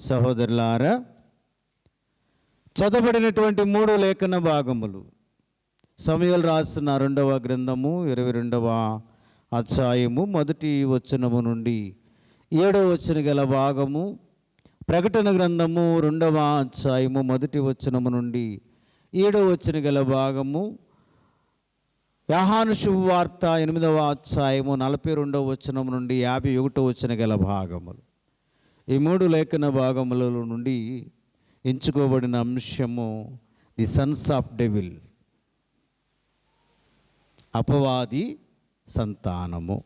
సహోదరులారా, చదవబడినటువంటి 3 లేఖన భాగములు సమూయేలు రాసిన 2వ గ్రంథము 22వ అధ్యాయము 1వ వచనము నుండి 7వ వచనం గల భాగము, ప్రకటన గ్రంథము 2వ అధ్యాయము 1వ వచనము నుండి 7వ వచనం గల భాగము, యోహాను శుభవార్త 8వ అధ్యాయము 42వ వచనం నుండి 51వ వచనం గల భాగములు. ఈ 3 లేఖన భాగములలో నుండి ఎంచుకోబడిన అంశము ది సన్స్ ఆఫ్ డెవిల్, అపవాది సంతానము.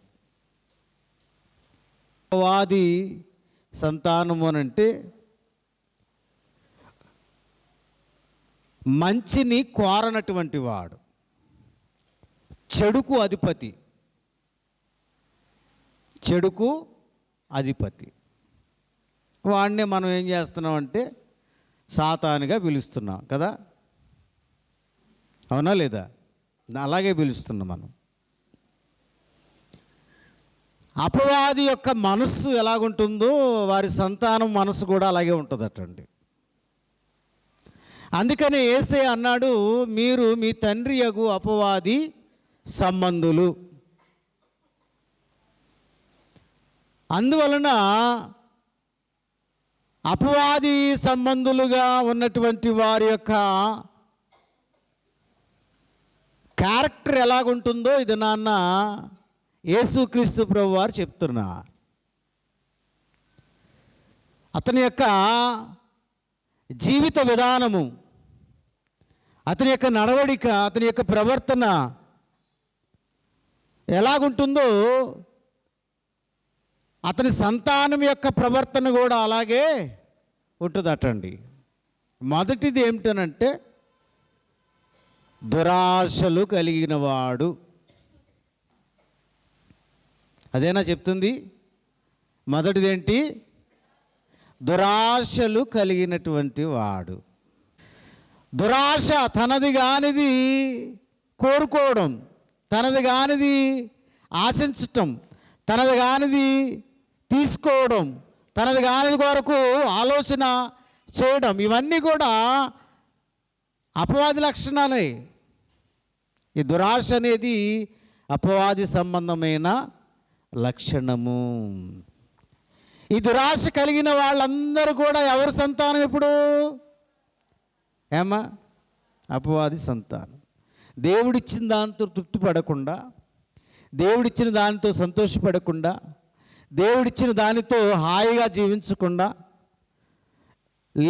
అపవాది సంతానము అనంటే మంచిని కోరనటువంటి వాడు, చెడుకు అధిపతి, చెడుకు అధిపతి. వాడినే మనం ఏం చేస్తున్నాం అంటే సాతానుగా పిలుస్తున్నాం కదా, అవునా లేదా? అలాగే పిలుస్తున్నాం మనం. అపవాది యొక్క మనస్సు ఎలాగుంటుందో వారి సంతానం మనసు కూడా అలాగే ఉంటుందటండి. అందుకనే యేసయ్య అన్నాడు, మీరు మీ తండ్రి యగు అపవాది సంబంధులు. అందువలన అపవాది సంబంధులుగా ఉన్నటువంటి వారి యొక్క క్యారెక్టర్ ఎలాగుంటుందో ఇది నాన్న యేసుక్రీస్తు ప్రభు వారు చెప్తున్నారు. అతని యొక్క జీవిత విధానము, అతని యొక్క నడవడిక, అతని యొక్క ప్రవర్తన ఎలాగుంటుందో అతని సంతానం యొక్క ప్రవర్తన కూడా అలాగే ఉంటుందటండి. మొదటిది ఏమిటనంటే దురాశలు కలిగిన వాడు. అదేనా చెప్తుంది? మొదటిది ఏంటి? దురాశలు కలిగినటువంటి వాడు. దురాశ తనది కానిది కోరుకోవడం, తనది కానిది ఆశించటం, తనది కానిది తీసుకోవడం, తనది కానిది కొరకు ఆలోచన చేయడం, ఇవన్నీ కూడా అపవాది లక్షణాలే. ఈ దురాశ అనేది అపవాది సంబంధమైన లక్షణము. ఈ దురాశ కలిగిన వాళ్ళందరూ కూడా ఎవరి సంతానం? ఇప్పుడు ఏమా? అపవాది సంతానం. దేవుడిచ్చిన దాంతో తృప్తి పడకుండా, దేవుడిచ్చిన దానితో సంతోషపడకుండా, దేవుడిచ్చిన దానితో హాయిగా జీవించకుండా,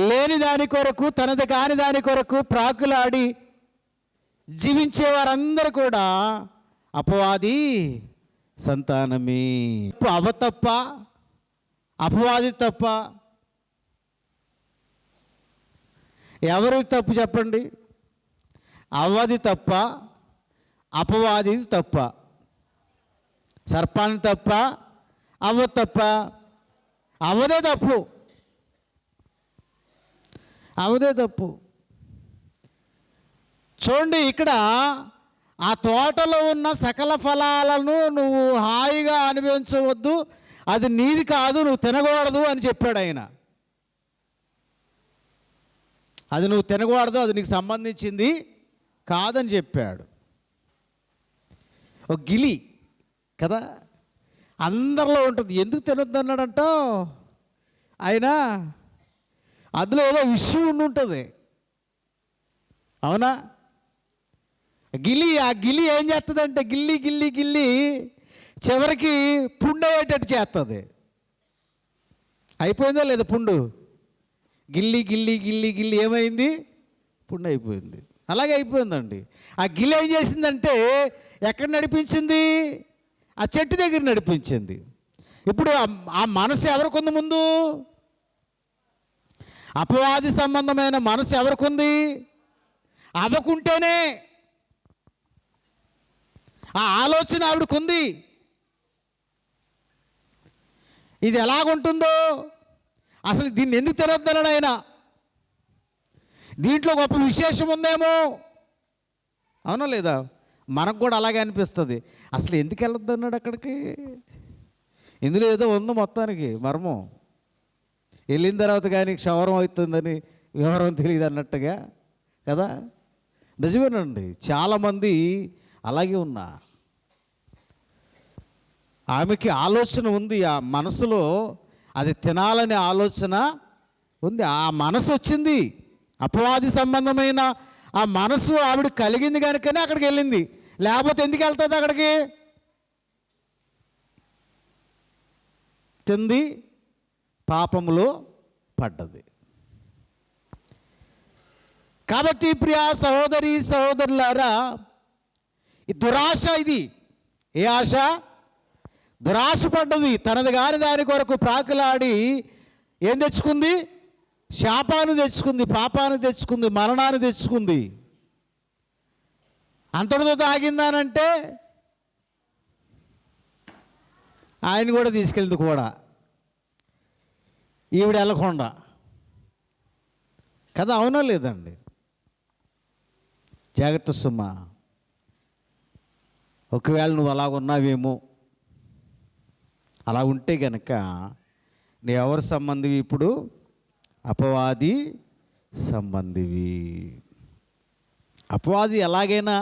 లేని దాని కొరకు, తనది కాని దాని కొరకు ప్రాకులాడి జీవించేవారందరూ కూడా అపవాది సంతానమే. అవ తప్ప, అపవాది తప్ప ఎవరు తప్పు చెప్పండి? అవది తప్ప, అపవాది తప్ప. సర్పాన్ని తప్ప, అవ్వ తప్ప. అవదే తప్పు, అవదే తప్పు. చూడండి, ఇక్కడ ఆ తోటలో ఉన్న సకల ఫలాలను నువ్వు హాయిగా అనుభవించవద్దు, అది నీది కాదు, నువ్వు తినకూడదు అని చెప్పాడు ఆయన. అది నువ్వు తినకూడదు, అది నీకు సంబంధించింది కాదని చెప్పాడు. ఒక గిలి కదా, అందరిలో ఉంటుంది. ఎందుకు తినొద్దు అన్నాడంట ఆయన? అందులో ఏదో విషయం ఉండి ఉంటుంది, అవునా? గిలి, ఆ గిలి ఏం చేస్తుందంటే గిల్లి గిల్లి గిల్లి చివరికి పుండు అయ్యేటట్టు చేస్తుంది. అయిపోయిందా లేదా పుండు? గిల్లి గిల్లి గిల్లి గిల్లి ఏమైంది? పుండు అయిపోయింది. అలాగే అయిపోయిందండి. ఆ గిల్లి ఏం చేసిందంటే ఎక్కడ నడిపించింది? ఆ చెట్టు దగ్గర నడిపించింది. ఇప్పుడు ఆ మనసు ఎవరికి ఉంది? ముందు అపవాది సంబంధమైన మనసు ఎవరికి ఉంది? అవ్వకుంటేనే ఆ ఆలోచన ఆవిడకుంది. ఇది ఎలాగుంటుందో అసలు దీన్ని ఎందుకు తినొద్దన్నాడు ఆయన? దీంట్లో గొప్ప విశేషం ఉందేమో, అవునా లేదా? మనకు కూడా అలాగే అనిపిస్తుంది. అసలు ఎందుకు వెళ్ళొద్దు అన్నాడు అక్కడికి? ఇందులో ఏదో ఉంది మొత్తానికి మర్మం. వెళ్ళిన తర్వాత కానీ క్షవరం అవుతుందని వివరం తెలియదు అన్నట్టుగా కదా. నిజమేనండి, చాలామంది అలాగే ఉన్నారు. ఆమెకి ఆలోచన ఉంది, ఆ మనసులో అది తినాలనే ఆలోచన ఉంది. ఆ మనసు వచ్చింది, అపవాది సంబంధమైన ఆ మనసు ఆవిడ కలిగింది కనుకనే అక్కడికి వెళ్ళింది. లేకపోతే ఎందుకు వెళ్తుంది అక్కడికి? తింది, పాపములో పడ్డది. కాబట్టి ప్రియా సహోదరి సహోదరులారా, ఈ దురాశ, ఇది ఏ ఆశ? దురాశ పడ్డది. తనది కాని దాని కొరకు ప్రాకులాడి ఏం తెచ్చుకుంది? శాపాన్ని తెచ్చుకుంది, పాపాన్ని తెచ్చుకుంది, మరణాన్ని తెచ్చుకుంది. అంతటితో తాగిందానంటే ఆయన కూడా తీసుకెళ్ళింది కూడా, ఈవిడ వెళ్ళకుండా కదా. అవునా లేదండి? జాగ్రత్త సుమా. ఒకవేళ నువ్వు అలా ఉన్నావేమో, అలా ఉంటే గనక నీ ఎవరి సంబంధివి? ఇప్పుడు అపవాది సంబంధివి. అపవాది ఎలాగైనా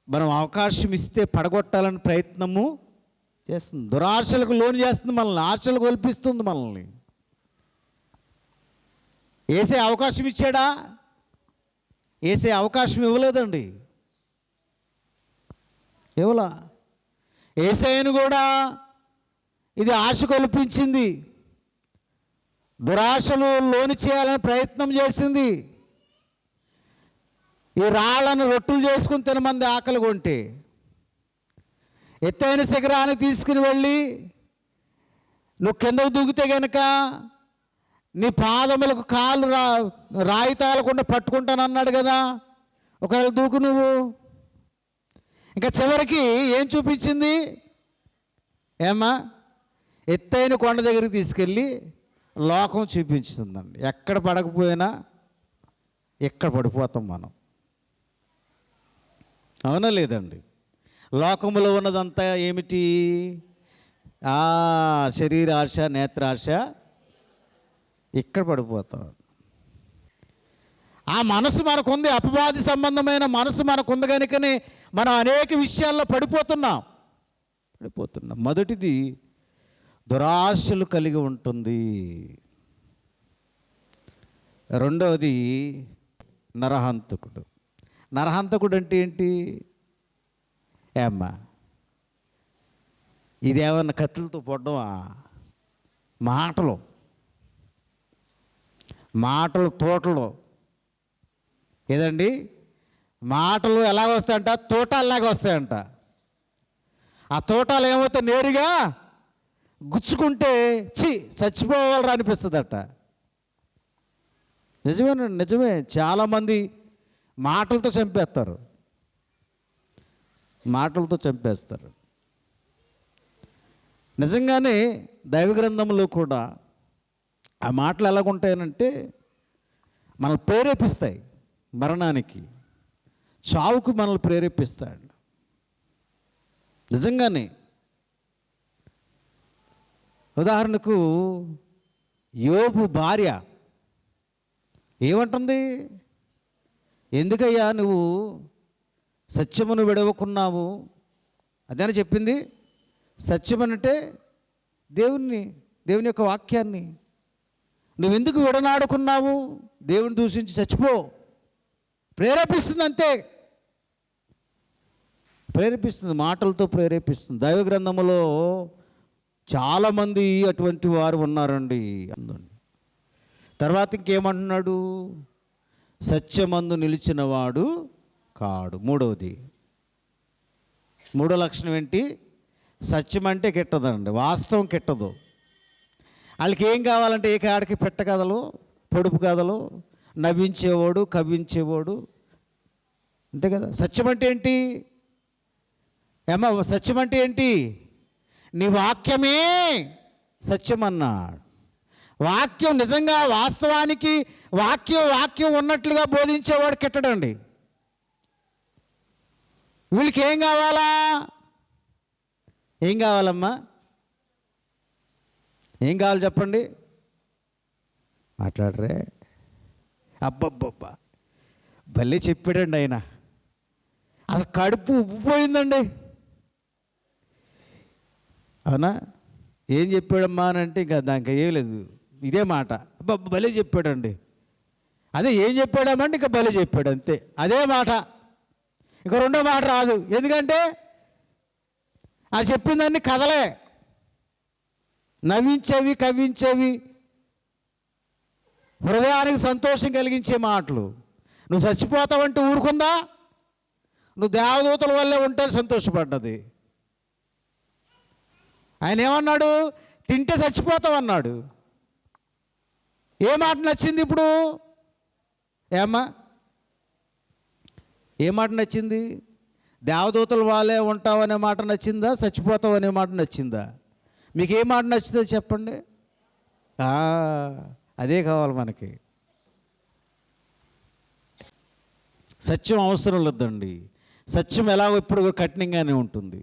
మనం అవకాశం ఇస్తే పడగొట్టాలని ప్రయత్నము చేస్తుంది. దురాశలకు లోను చేస్తుంది మనల్ని, ఆశలు కొల్పిస్తుంది మనల్ని. ఏసే అవకాశం ఇచ్చాడా? ఏసే అవకాశం ఇవ్వలేదండి, ఇవ్వలా. ఏసైను కూడా ఇది ఆశ కొల్పించింది, దురాశలు లోను చేయాలని ప్రయత్నం చేసింది. ఈ రాళ్ళను రొట్టులు చేసుకుని తినమంది ఆకలి కొంటే, ఎత్తైన శిఖరాన్ని తీసుకుని వెళ్ళి నువ్వు కిందకు దూకితే గనక నీ పాదములకు కాళ్ళు రాయి తాగకుండా పట్టుకుంటానన్నాడు కదా. ఒకవేళ దూకు నువ్వు. ఇంకా చివరికి ఏం చూపించింది? ఏమ్మా, ఎత్తైన కొండ దగ్గరికి తీసుకెళ్ళి లోకం చూపించుతుందండి. ఎక్కడ పడకపోయినా ఎక్కడ పడిపోతాం మనం, అవునా లేదండి? లోకములో ఉన్నదంతా ఏమిటి? శరీరాశ, నేత్రాశ, ఇక్కడ పడిపోతాం. ఆ మనసు మనకుంది, అపవాది సంబంధమైన మనసు మనకుంది కనుకనే మనం అనేక విషయాల్లో పడిపోతున్నాం. మొదటిది దురాశలు కలిగి ఉంటుంది. రెండవది నరహంతకుడు. నరహంతకుడు అంటే ఏంటి? ఏమ్మా, ఇదేమన్నా కత్తులతో పొడవా? మాటలు తోటలు ఏదండి, మాటలు ఎలాగ వస్తాయంట? తోటల్లాగా వస్తాయంట. ఆ తోటలు ఏమవుతా నేరుగా గుచ్చుకుంటే చచ్చిపోవాలరా అనిపిస్తుందట. నిజమేనండి, నిజమే. చాలామంది మాటలతో చంపేస్తారు, మాటలతో చంపేస్తారు. నిజంగానే దైవ గ్రంథంలో కూడా ఆ మాటలు ఎలాగుంటాయనంటే మనల్ని ప్రేరేపిస్తాయి, మరణానికి, చావుకు మనల్ని ప్రేరేపిస్తాడు. నిజంగానే. ఉదాహరణకు యోబు భార్య ఏమంటుంది? ఎందుకయ్యా నువ్వు సత్యమును విడవకున్నావు? అదేనా చెప్పింది. సత్యమనంటే దేవుని యొక్క వాక్యాన్ని నువ్వెందుకు విడనాడుకున్నావు? దేవుని దూషించి చచ్చిపో. ప్రేరేపిస్తుంది, అంతే. ప్రేరేపిస్తుంది, మాటలతో ప్రేరేపిస్తుంది. దైవ గ్రంథములో చాలామంది అటువంటి వారు ఉన్నారండి. తర్వాత ఇంకేమంటున్నాడు? సత్యమందు నిలిచినవాడు కాడు. మూడో లక్షణం ఏంటి? సత్యం అంటే కిట్టదండి, వాస్తవం కిట్టదు. వాళ్ళకి ఏం కావాలంటే ఏ కాడికి పెట్ట కథలు, పొడుపు కథలు, నవ్వించేవాడు, కవ్వించేవాడు, అంతే కదా. సత్యం అంటే ఏంటి? ఏమో సత్యం అంటే ఏంటి? నీ వాక్యమే సత్యం అన్నాడు. వాక్యం నిజంగా వాస్తవానికి వాక్యం ఉన్నట్లుగా బోధించేవాడు కిట్టడండి. వీళ్ళకి ఏం కావాలా? ఏం కావాలమ్మా? ఏం కావాలి చెప్పండి? మాట్లాడరే? అబ్బబ్బబ్బా, భలే చెప్పాడండి ఆయన. అది కడుపు ఉబ్బిపోయిందండి. అవునా? ఏం చెప్పాడమ్మా అని అంటే ఇంకా దానికి ఏం లేదు, ఇదే మాట. అబ్బా భలే చెప్పాడండి. అదే ఏం చెప్పాడమ్మంటే ఇంకా భలే చెప్పాడు, అంతే. అదే మాట, ఇంకా రెండో మాట రాదు. ఎందుకంటే ఆ చెప్పిందన్నీ కథలే, నవ్వించేవి, కవ్వించేవి, హృదయానికి సంతోషం కలిగించే మాటలు. నువ్వు చచ్చిపోతావంటే ఊరుకుందా? నువ్వు దేవదూతల వల్లే ఉంటే సంతోషపడ్డది. ఆయన ఏమన్నాడు? తింటే చచ్చిపోతావు అన్నాడు. ఏ మాట నచ్చింది ఇప్పుడు? ఏమ్మా, ఏ మాట నచ్చింది? దేవదూతల వాళ్ళే ఉంటావనే మాట నచ్చిందా? చచ్చిపోతావు అనే మాట నచ్చిందా? మీకు ఏ మాట నచ్చుతుందో చెప్పండి. అదే కావాలి మనకి. సత్యం అవసరం లేదండి. సత్యం ఎలాగో ఎప్పుడు కఠినంగానే ఉంటుంది.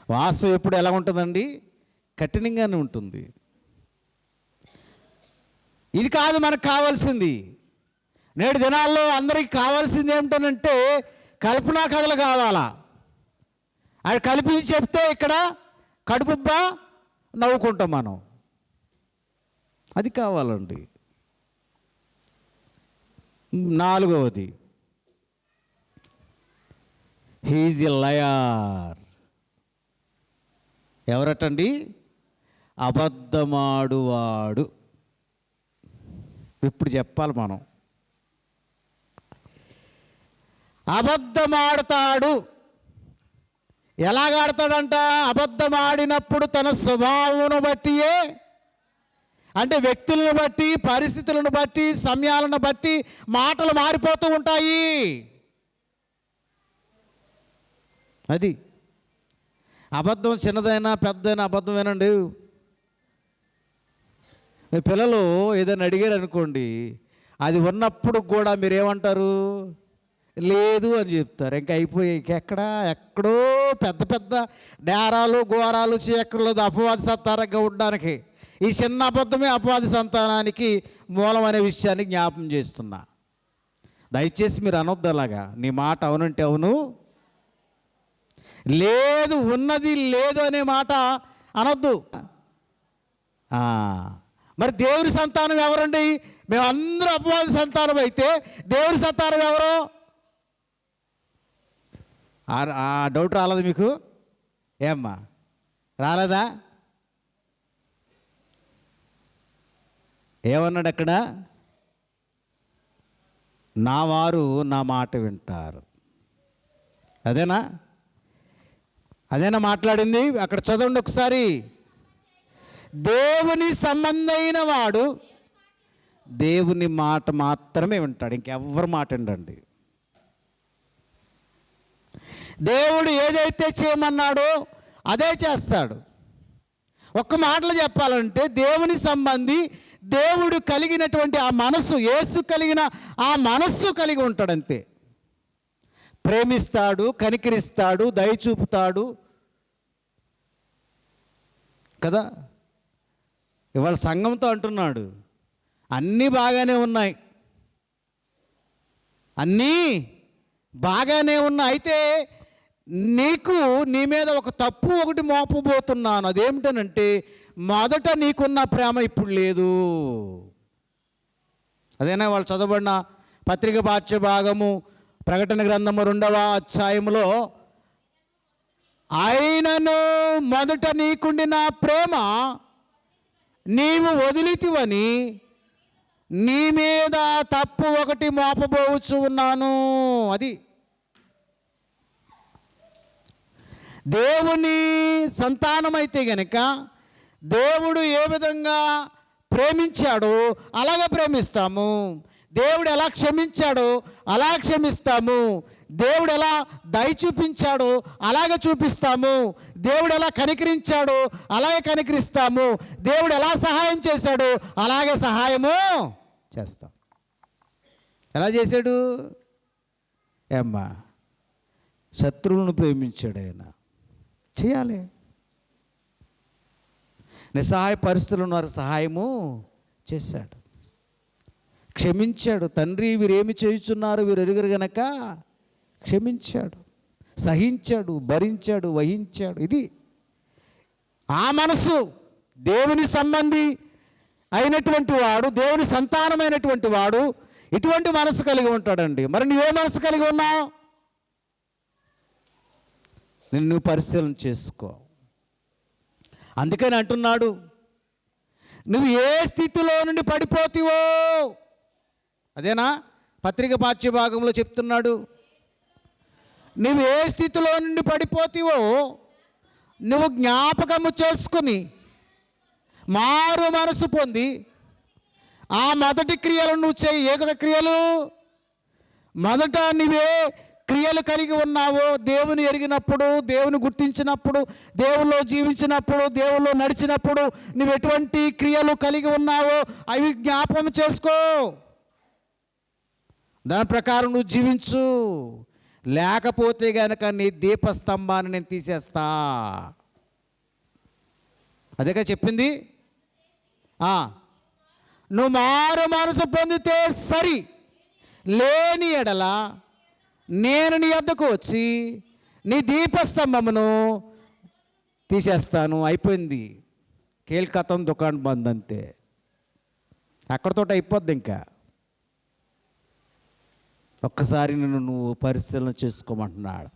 వాస్తవం ఎప్పుడు ఎలా ఉంటుందండి? కఠినంగానే ఉంటుంది. ఇది కాదు మనకు కావాల్సింది. నేటి దినాల్లో అందరికీ కావాల్సింది ఏమిటనంటే కల్పనా కథలు కావాలా. అది కల్పించి చెప్తే ఇక్కడ కడుపుబ్బా నవ్వుకుంటాం మనం. అది కావాలండి. నాలుగవది, హీజ్ ఎ లయర్. ఎవరటండి? అబద్ధమాడువాడు. ఇప్పుడు చెప్పాలి మనం. అబద్ధమాడతాడు. ఎలాగాడతాడంట? అబద్ధమాడినప్పుడు తన స్వభావమును బట్టియే, అంటే వ్యక్తులను బట్టి, పరిస్థితులను బట్టి, సమయాలను బట్టి మాటలు మారిపోతూ ఉంటాయి. అది అబద్ధం. చిన్నదైనా పెద్దదైనా అబద్ధమేనండి. మీ పిల్లలు ఏదైనా అడిగారు అనుకోండి, అది ఉన్నప్పుడు కూడా మీరేమంటారు? లేదు అని చెప్తారు. ఇంకా అయిపోయాయి. ఎక్కడో పెద్ద పెద్ద డేరాలు, ఘోరాలు, చీకర్లు అపవాది సంతానంగా ఉండడానికి ఈ చిన్న అబద్ధమే అపవాది సంతానానికి మూలం అనే విషయాన్ని జ్ఞాపం చేస్తున్నా. దయచేసి మీరు అనొద్దు అలాగా. నీ మాట అవునంటే అవును, లేదు ఉన్నది లేదు అనే మాట అనొద్దు. మరి దేవుని సంతానం ఎవరండి? మేమందరూ అపవాది సంతానం అయితే దేవుని సంతానం ఎవరు? ఆ డౌట్ రాలేదు మీకు? ఏమ్మా రాలేదా? ఏమన్నాడు అక్కడ? నా వారు నా మాట వింటారు. అదేనా మాట్లాడింది? అక్కడ చదవండి ఒకసారి. దేవుని సంబంధమైన వాడు దేవుని మాట మాత్రమే వింటాడు, ఇంకెవ్వరు మాట వినండి. దేవుడు ఏదైతే చేయమన్నాడో అదే చేస్తాడు. ఒక్క మాటలో చెప్పాలంటే దేవుని సంబంధి, దేవుడు కలిగినటువంటి ఆ మనస్సు, యేసు కలిగిన ఆ మనస్సు కలిగి ఉంటాడు అంతే. ప్రేమిస్తాడు, కనికరిస్తాడు, దయ చూపుతాడు కదా. ఇవాళ సంఘంతో అంటున్నాడు, అన్నీ బాగానే ఉన్నాయి, అన్నీ బాగానే ఉన్నాయి, అయితే నీ మీద ఒక తప్పు ఒకటి మోపబోతున్నాను. అదేమిటనంటే మొదట నీకున్న ప్రేమ ఇప్పుడు లేదు. అదేనా వాళ్ళు చదవబడిన పత్రిక పాఠ్య భాగము ప్రకటన గ్రంథము 2వ అధ్యాయములో, ఆయనను మొదట నీకుండిన ప్రేమ నీవు వదిలితివని నీ మీద తప్పు ఒకటి మోపబోవచ్చు ఉన్నాను. అది దేవుని సంతానమైతే గనక దేవుడు ఏ విధంగా ప్రేమించాడో అలాగే ప్రేమిస్తాము. దేవుడు ఎలా క్షమించాడో అలా క్షమిస్తాము. దేవుడు ఎలా దయ చూపించాడో అలాగే చూపిస్తాము. దేవుడు ఎలా కనికరించాడో అలాగే కనికరిస్తాము. దేవుడు ఎలా సహాయం చేశాడో అలాగే సహాయము చేస్తాం. ఎలా చేశాడు? ఏమ్మా, శత్రువులను ప్రేమించాడు ఆయన. చేయాలి. నిస్సహాయ పరిస్థితులు ఉన్నారు, సహాయము చేశాడు. క్షమించాడు. తండ్రి వీరేమి చేయుచున్నారు వీరు ఎరుగరు గనక క్షమించాడు, సహించాడు, భరించాడు, వహించాడు. ఇది ఆ మనసు. దేవుని సంబంధి అయినటువంటి వాడు, దేవుని సంతానమైనటువంటి వాడు ఇటువంటి మనసు కలిగి ఉంటాడండి. మరి నువ్వే మనసు కలిగి ఉన్నావు? నిన్ను పరిశీలన చేసుకో. అందుకని అంటున్నాడు, నువ్వు ఏ స్థితిలో నుండి పడిపోతావో, అదేనా పత్రిక పాఠ్యభాగంలో చెప్తున్నాడు. నువ్వు ఏ స్థితిలో నుండి పడిపోతావో నువ్వు జ్ఞాపకము చేసుకుని మారు మనసు పొంది ఆ మొదటి క్రియలు నువ్వు చేయి. ఏ క్రియలు? మొదట నువ్వే క్రియలు కలిగి ఉన్నావో, దేవుని ఎరిగినప్పుడు, దేవుని గుర్తించినప్పుడు, దేవుల్లో జీవించినప్పుడు, దేవుల్లో నడిచినప్పుడు నువ్వు ఎటువంటి క్రియలు కలిగి ఉన్నావో అవి జ్ఞాపకం చేసుకో. దాని ప్రకారం నువ్వు జీవించు. లేకపోతే గనక నీ దీపస్తంభాన్ని నేను తీసేస్తా. అదేగా చెప్పింది. నువ్వు మారు మనసు పొందితే సరి, లేని ఎడల నేను నీ వద్దకు వచ్చి నీ దీపస్తంభమును తీసేస్తాను. అయిపోయింది. కేల్కతం దుకాణం బంద్, అంతే. అక్కడితో అయిపోద్ది. ఇంకా ఒక్కసారి నువ్వు పరిశీలన చేసుకోమంటున్నాడు.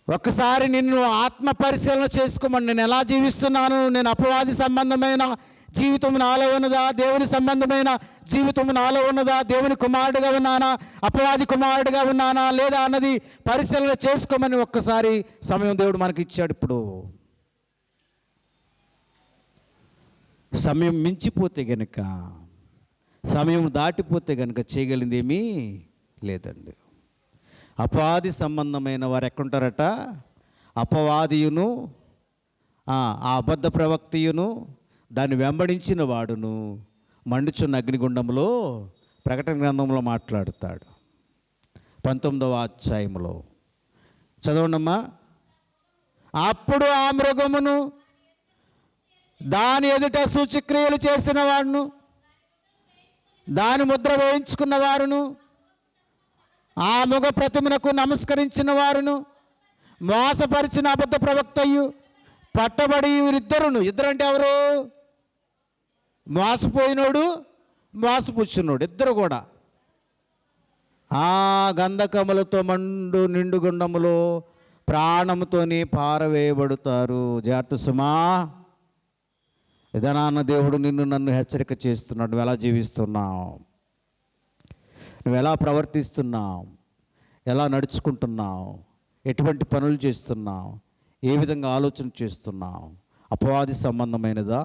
ఒక్కసారి నిన్ను ఆత్మ పరిశీలన చేసుకోమని. నేను ఎలా జీవిస్తున్నాను? నేను అపవాది సంబంధమైన జీవితం నాలో ఉన్నదా? దేవుని సంబంధమైన జీవితం నాలో ఉన్నదా? దేవుని కుమారుడిగా ఉన్నానా? అపవాది కుమారుడిగా ఉన్నానా లేదా అన్నది పరిశీలన చేసుకోమని ఒక్కసారి సమయం దేవుడు మనకి ఇచ్చాడు. ఇప్పుడు సమయం మించిపోతే గనుక, సమయం దాటిపోతే గనుక చేయగలిగింది ఏమీ లేదండి. అపవాది సంబంధమైన వారు ఎక్కడుంటారట? అపవాదియును, ఆ అబద్ధ ప్రవక్తయును, దాన్ని వెంబడించిన వాడును మండుచున్న అగ్నిగుండంలో ప్రకటన గ్రంథంలో మాట్లాడుతాడు. 19వ అధ్యాయంలో చదవండమ్మా. అప్పుడు ఆ మృగమును దాని ఎదుట సూచక్రియలు చేసిన వాడును, దాని ముద్ర వేయించుకున్న వారును, ఆ మృగ ప్రతిమకు నమస్కరించిన వారును, మోసపరిచిన అబద్ధ ప్రవక్తయు పట్టబడి వీరిద్దరును. ఇద్దరంటే ఎవరు? మోసపోయినోడు, మోసపుచ్చున్నాడు. ఇద్దరు కూడా ఆ గంధకములతో మండు నిండుగుండములో ప్రాణముతోనే పారవేయబడతారు. జాగ్రత్త సుమా. విధానాన్న దేవుడు నిన్ను నన్ను హెచ్చరిక చేస్తున్నాడు. నువ్వు ఎలా జీవిస్తున్నావు? నువ్వు ఎలా ప్రవర్తిస్తున్నావు? ఎలా నడుచుకుంటున్నావు? ఎటువంటి పనులు చేస్తున్నావు? ఏ విధంగా ఆలోచన చేస్తున్నావు? అపవాది సంబంధమైనదా?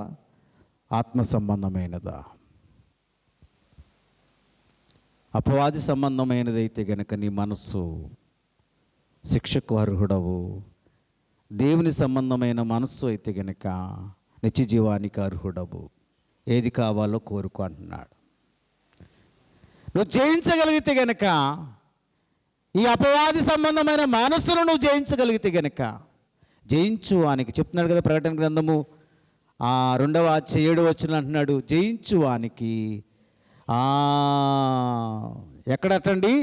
ఆత్మ సంబంధమైనదా? అపవాది సంబంధమైనదైతే గనక నీ మనస్సు శిక్షకు అర్హుడవు. దేవుని సంబంధమైన మనస్సు అయితే గనక నిత్య జీవానికి అర్హుడవు. ఏది కావాలో కోరుకో అంటున్నాడు. నువ్వు జయించగలిగితే గనక, ఈ అపవాది సంబంధమైన మనస్సును నువ్వు జయించగలిగితే గనక, జయించు వానికి చెప్తున్నాడు కదా ప్రకటన గ్రంథము 2వ అధ్యాయం 7వ వచనం అంటున్నాడు, జయించు వానికి. ఎక్కడటండి?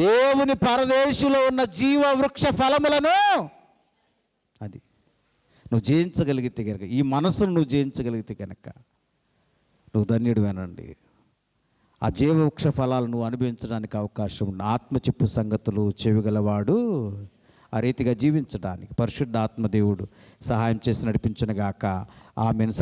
దేవుని పరదేశులో ఉన్న జీవ వృక్ష ఫలములను. అది నువ్వు జయించగలిగితే కనుక, ఈ మనసును నువ్వు జయించగలిగితే కనుక నువ్వు ధన్యుడివేనండి. ఆ జీవవృక్ష ఫలాలు నువ్వు అనుభవించడానికి అవకాశం ఉంది. ఆత్మ చెప్పు సంగతులు చెవిగలవాడు ఆ రీతిగా జీవించడానికి పరిశుద్ధ ఆత్మదేవుడు సహాయం చేసి నడిపించునుగాక. ఆమేన్.